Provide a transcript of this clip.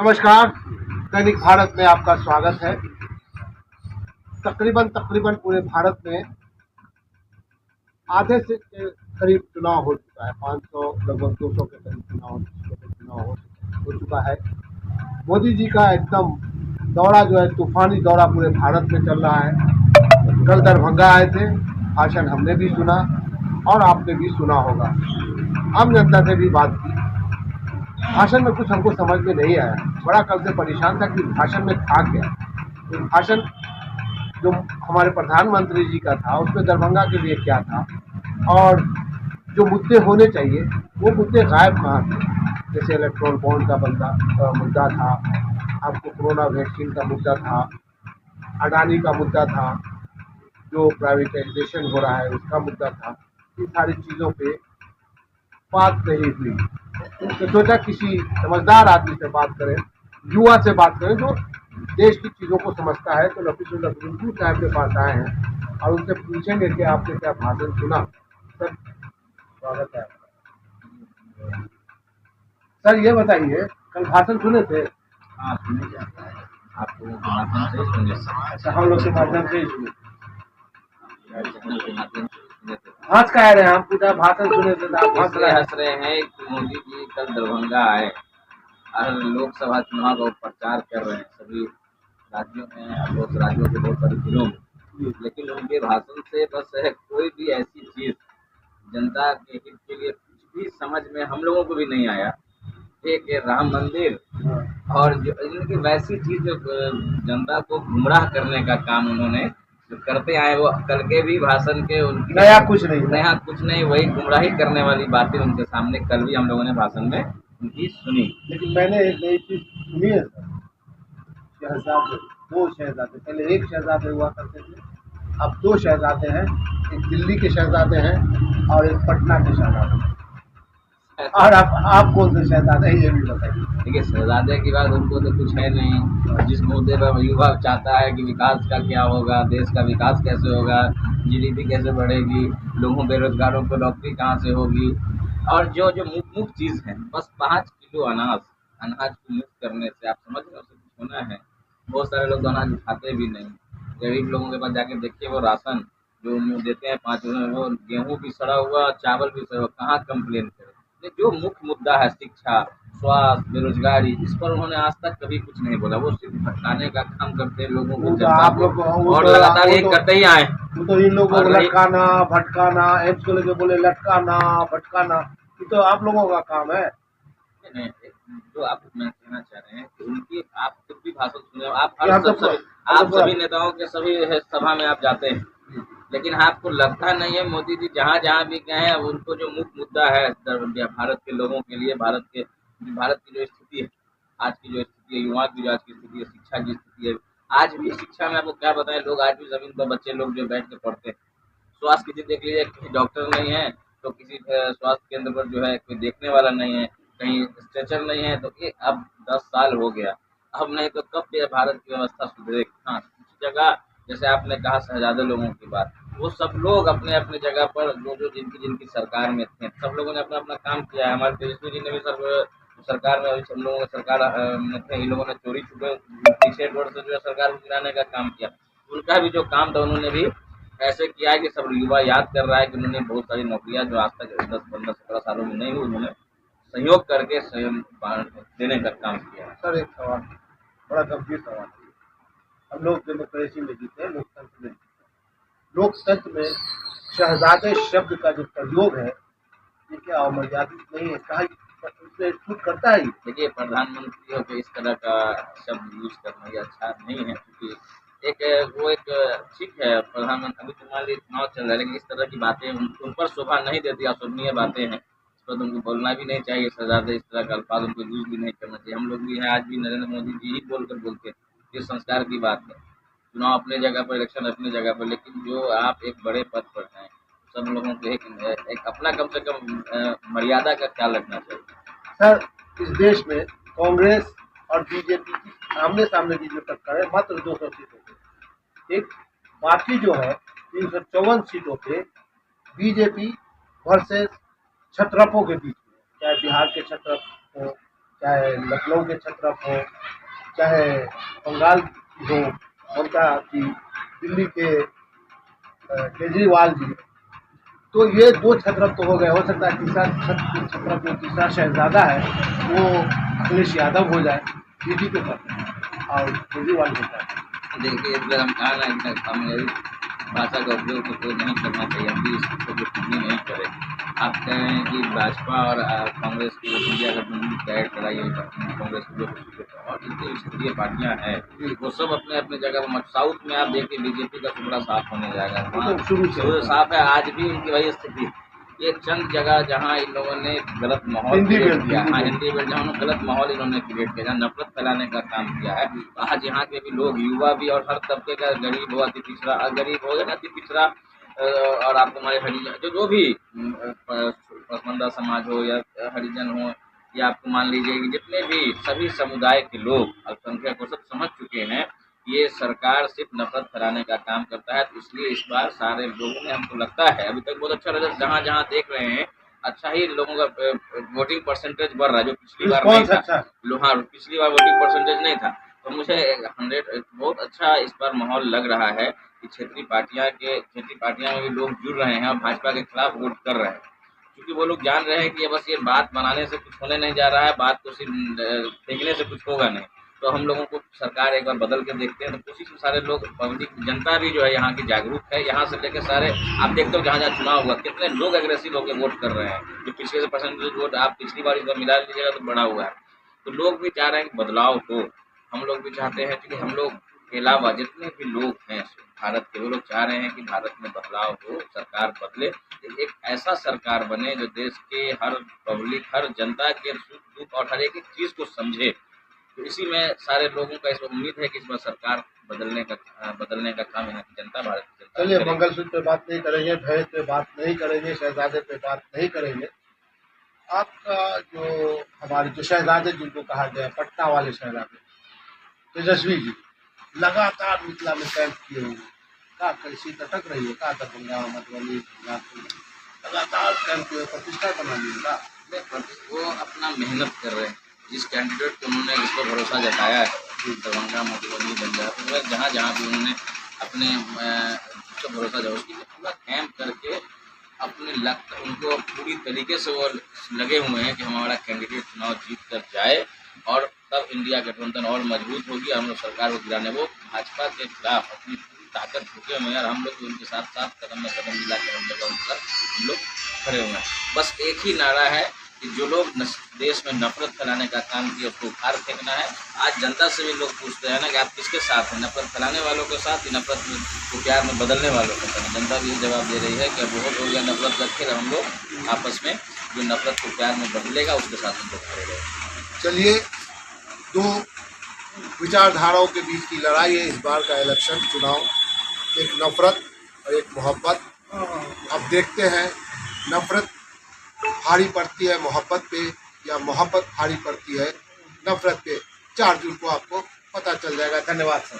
नमस्कार। दैनिक भारत में आपका स्वागत है। तकरीबन पूरे भारत में आधे से के करीब चुनाव हो चुका है। 500 लगभग 200 के करीब चुनाव हो चुका है। मोदी जी का एकदम दौरा जो है, तूफानी दौरा पूरे भारत में चल रहा है। कल दरभंगा आए थे, भाषण हमने भी सुना और आपने भी सुना होगा। आम जनता से भी बात की। भाषण में कुछ हमको समझ में नहीं आया। बड़ा कल से परेशान था कि भाषण में था क्या। तो भाषण जो हमारे प्रधानमंत्री जी का था उसमें दरभंगा के लिए क्या था, और जो मुद्दे होने चाहिए वो मुद्दे गायब कहाँ थे। जैसे इलेक्ट्रॉन बॉन्ड का मुद्दा था, आपको कोरोना वैक्सीन का मुद्दा था, अडानी का मुद्दा था, जो प्राइवेटाइजेशन हो रहा है उसका मुद्दा था। इन सारी चीज़ों पे बात नहीं हुई। तो सोचा किसी समझदार आदमी से बात करें, युवा से बात करें जो देश की चीज़ों को समझता है। तो लफीजुल्लाह गुंजू साहब के पास आए हैं और उनसे पूछेंगे कि आपने क्या भाषण सुना। सर, स्वागत है आपका। सर ये बताइए, कल भाषण सुने थे? हाँ, सुने जाता है। आपको माध्यम से सुने। अच्छा, हम लोग के माध्यम से ही सुने। माध्यम से सुने थे। हंस कह रहे हैं, हम पूरा भाषण सुने थे तो आप हंस रहे हैं कि मोदी जी कल दरभंगा आए और लोकसभा चुनाव का प्रचार कर रहे हैं सभी राज्यों में, बहुत राज्यों के बहुत सारे जिलों में। लेकिन उनके भाषण से बस है कोई भी ऐसी चीज जनता के हित के लिए कुछ भी समझ में हम लोगों को भी नहीं आया। एक राम मंदिर और जो इनकी वैसी चीज जो जनता को गुमराह करने का काम उन्होंने जो करते आए, वो कल के भी भाषण के उनकी नया कुछ नहीं, वही गुमराही करने वाली बातें उनके सामने कल भी हम लोगों ने भाषण में उनकी सुनी। लेकिन मैंने एक नई चीज सुनी है सर। शहजादे, 2 शहजादे, पहले एक शहजादे हुआ करते थे, अब 2 शहजादे हैं। एक दिल्ली के शहजादे हैं और एक पटना के शहजादे हैं। और आप कौन से शहजादे हैं ये भी बताइए। देखिए, शहजादे की बात उनको तो कुछ है नहीं। जिस मुद्दे पर युवा चाहता है कि विकास का क्या होगा, देश का विकास कैसे होगा, जीडीपी कैसे बढ़ेगी, लोगों बेरोजगारों को नौकरी कहाँ से होगी, और जो जो मुख्य चीज़ है बस 5 किलो अनाज को मुक्त करने से आप समझ रहे हो उसे कुछ होना है। बहुत सारे लोग तो अनाज उठाते भी नहीं। गरीब लोगों के पास जाके देखिए, वो राशन जो उन्हें देते हैं 5 रुपये में, वो गेहूँ भी सड़ा हुआ, चावल भी सड़ा हुआ, कहाँ कंप्लेन करें। जो मुख्य मुद्दा है शिक्षा, स्वास्थ्य, बेरोजगारी, इस पर उन्होंने आज तक कभी कुछ नहीं बोला। वो सिर्फ भटकाने का काम करते हैं लोगों को, जनता को, और लगातार ये करते ही आए। वो तो इन लोगों को लटकाना भटकाना, एप्स को लेके बोले लटकाना भटकाना, ये तो आप लोगों का काम है। जो आप मैं कहना चाह रहे हैं कि उनकी आप खुद भी भाषण सुने, आप सभी नेताओं के सभी सभा में आप जाते हैं, लेकिन आपको लगता नहीं है मोदी जी जहाँ जहाँ भी गए हैं उनको जो मुख्य मुद्दा है भारत के लोगों के लिए, भारत की जो स्थिति है, आज की जो स्थिति है, युवा की जो आज की स्थिति है, शिक्षा की स्थिति है। आज भी शिक्षा में आपको क्या बताएं, लोग आज भी जमीन पर बच्चे लोग जो बैठ के पढ़ते हैं। स्वास्थ्य की देख लीजिए, किसी डॉक्टर नहीं है तो किसी स्वास्थ्य केंद्र पर जो है कोई देखने वाला नहीं है, कहीं स्ट्रेचर नहीं है। तो ये अब 10 साल हो गया, अब नहीं तो कब ये भारत की व्यवस्था सुधरेगी। हाँ, कुछ जगह जैसे आपने कहा शहजादे लोगों की बात, वो सब लोग अपने अपने जगह पर जो जिनकी सरकार में थे, सब लोगों ने अपना अपना काम किया है। हमारे तेजस्वी जी ने भी सरकार में, हम लोगों ने सरकार में थे, इन लोगों ने चोरी छुपे पीछे रोड से जो है सरकार को गिराने का काम किया। उनका भी जो काम था उन्होंने भी ऐसे किया है कि सब युवा याद कर रहा है कि उन्होंने बहुत सारी नौकरियां जो आज तक 10, 15, 17 सालों में नहीं हुई, उन्होंने सहयोग करके स्वयं देने का काम किया है। सर एक सवाल, बड़ा गंभीर सवाल। हम लोग डेमोक्रेसी में जीते हैं, लोकतंत्र में जीते हैं। लोकतंत्र में शहजादे शब्द का जो प्रयोग है ये क्या अमर्यादित नहीं है? कहा उसमें छूट करता है? देखिए, प्रधानमंत्रियों को इस तरह का शब्द यूज करना ये अच्छा नहीं है, क्योंकि एक ठीक है, प्रधानमंत्री अभी तो मान लीजिए चुनाव चल रहा है, लेकिन इस तरह की बातें उन पर शोभा नहीं देती, अशोभनीय बातें हैं, इस पर तो उनको बोलना भी नहीं चाहिए। शहजादे इस तरह का अल्फाज उनको यूज भी नहीं करना चाहिए। हम लोग भी हैं, आज भी नरेंद्र मोदी जी ही बोलते हैं, ये संस्कार की बात है। चुनाव अपने जगह पर, इलेक्शन अपनी जगह पर, लेकिन जो आप एक बड़े पद पर हैं, सब लोगों को एक अपना कम से कम मर्यादा का ख्याल रखना चाहिए। सर, इस देश में कांग्रेस और बीजेपी की आमने सामने की जो टक्कर है मात्र 200 सीटों पे, एक बाकी जो है 354 सीटों पे बीजेपी वर्सेस छत्रपों के बीच में, चाहे बिहार के छत्रप हो, चाहे लखनऊ के छत्रप हो, चाहे बंगाल की हो, ममता की, दिल्ली के केजरीवाल जी। तो ये दो छत्रप तो हो गए, हो सकता है तीसरा छत्रप जो तीसरा शहजादा है वो अखिलेश यादव हो जाए, बीजेपी के साथ और केजरीवाल होता है। देखिए, इस बार हम कहा ना कि कामयाबी भाषा का उपयोग तो कोई नहीं करना चाहिए, हम भी इसको टिप्पणी नहीं करें। आप कह रहे हैं कि भाजपा और कांग्रेस की इंडिया गठबंधन तय कराई है, कांग्रेस की जो और जितनी क्षेत्रीय पार्टियां हैं वो सब अपने अपने जगह पर। साउथ में आप देखिए बीजेपी का टुकड़ा साफ होने जाएगा, वहाँ शुरू से साफ है, आज भी उनकी वही स्थिति। ये चंद जगह जहाँ इन लोगों ने गलत माहौल हिंदी क्रिएट बेल्ट, किया, हिंदी हाँ बेल्ट। हिंदी बेल्ट, जहाँ उन्होंने गलत माहौल इन्होंने क्रिएट किया, जहाँ नफरत फैलाने का काम किया है। आज यहाँ के भी लोग, युवा भी और हर तबके का, गरीब हो, अति पिछड़ा, गरीब हो या अति पिछड़ा, और आप हमारे हरिजन जो भी पसमानदा समाज हो या हरिजन हो, या आपको मान लीजिए कि जितने भी सभी समुदाय के लोग अल्पसंख्यक को सब समझ चुके हैं ये सरकार सिर्फ नफरत फैलाने का काम करता है। तो इसलिए इस बार सारे लोगों ने, हमको लगता है अभी तक बहुत अच्छा रिजल्ट जहाँ जहाँ देख रहे हैं, अच्छा ही लोगों का वोटिंग परसेंटेज बढ़ रहा है, जो पिछली बार नहीं था। हाँ, पिछली बार वोटिंग परसेंटेज नहीं था। तो मुझे 100 बहुत अच्छा इस बार माहौल लग रहा है कि क्षेत्रीय पार्टियां में भी लोग जुड़ रहे हैं और भाजपा के खिलाफ वोट कर रहे हैं, क्योंकि वो लोग जान रहे हैं कि ये बस ये बात बनाने से कुछ होने नहीं जा रहा है, बात को सिर्फ फेंकने से कुछ होगा नहीं। तो हम लोगों को सरकार एक बार बदल के देखते हैं, तो कोशिश में सारे लोग, पब्लिक जनता भी जो है यहाँ की जागरूक है। यहाँ से लेकर सारे आप देखते हो जहाँ जहाँ चुनाव हुआ कितने लोग एग्रेसिव होकर वोट कर रहे हैं, जो पिछले से परसेंटेज वोट आप पिछली बार इस बार मिला लीजिएगा तो बढ़ा हुआ है। तो लोग भी चाह रहे हैं कि बदलाव हो, हम लोग भी चाहते हैं कि हम लोग के अलावा जितने भी लोग हैं भारत के, वो लोग चाह रहे हैं कि भारत में बदलाव हो, सरकार बदले, एक ऐसा सरकार बने जो देश के हर पब्लिक, हर जनता के सुख दुख और हर एक चीज को समझे। तो इसी में सारे लोगों का इस बार उम्मीद है कि इस बार सरकार बदलने का काम यहाँ की जनता, भारत की जनता चलिए, करेगी। मंगलसूत्र पे बात नहीं करेंगे, दहेज पे बात नहीं करेंगे, शहजादे पे बात नहीं करेंगे। आपका जो हमारे जो शहजादे जिनको कहा गया, पटना वाले शहजादे तेजस्वी जी, लगातार मिथिला में कैंप किए हुए, का कैसी अटक रही है, का दरभंगा, मधुबनी, लगातार कैंप किए, प्रतिष्ठा बना लिएगा। वो अपना मेहनत कर रहे हैं, जिस कैंडिडेट को उन्होंने जिस पर भरोसा जताया है, दरभंगा, मधुबनी, बंजारा, जहाँ जहाँ भी उन्होंने अपने उसका भरोसा जताया, उसकी पूरा कैंप करके अपने लक्ष्य, उनको पूरी तरीके से वो लगे हुए हैं कि हमारा कैंडिडेट चुनाव जीत कर जाए और तब इंडिया गठबंधन और मजबूत होगी, हम लोग सरकार को गिराने। वो भाजपा के खिलाफ अपनी पूरी ताकत झुके हुए हैं और हम लोग भी उनके साथ साथ कदम में कदम मिला कर हम लोग खड़े हुए हैं। बस एक ही नारा है कि जो लोग देश में नफरत फैलाने का काम किया उसको उखाड़ फेंकना है। आज जनता से भी लोग पूछते हैं ना कि आप किसके साथ हैं, नफरत फैलाने वालों के साथ, नफरत को प्यार में बदलने वालों के साथ। जनता भी जवाब दे रही है कि अब बहुत हो गया नफरत रखे, हम लोग आपस में जो नफरत को प्यार में बदलेगा उसके साथ हम लोग खड़े रहेंगे। चलिए, दो विचारधाराओं के बीच की लड़ाई है इस बार का इलेक्शन चुनाव, एक नफरत और एक मोहब्बत। अब देखते हैं नफरत भारी पड़ती है मोहब्बत पे या मोहब्बत भारी पड़ती है नफरत पे। 4 जून को आपको पता चल जाएगा। धन्यवाद सर।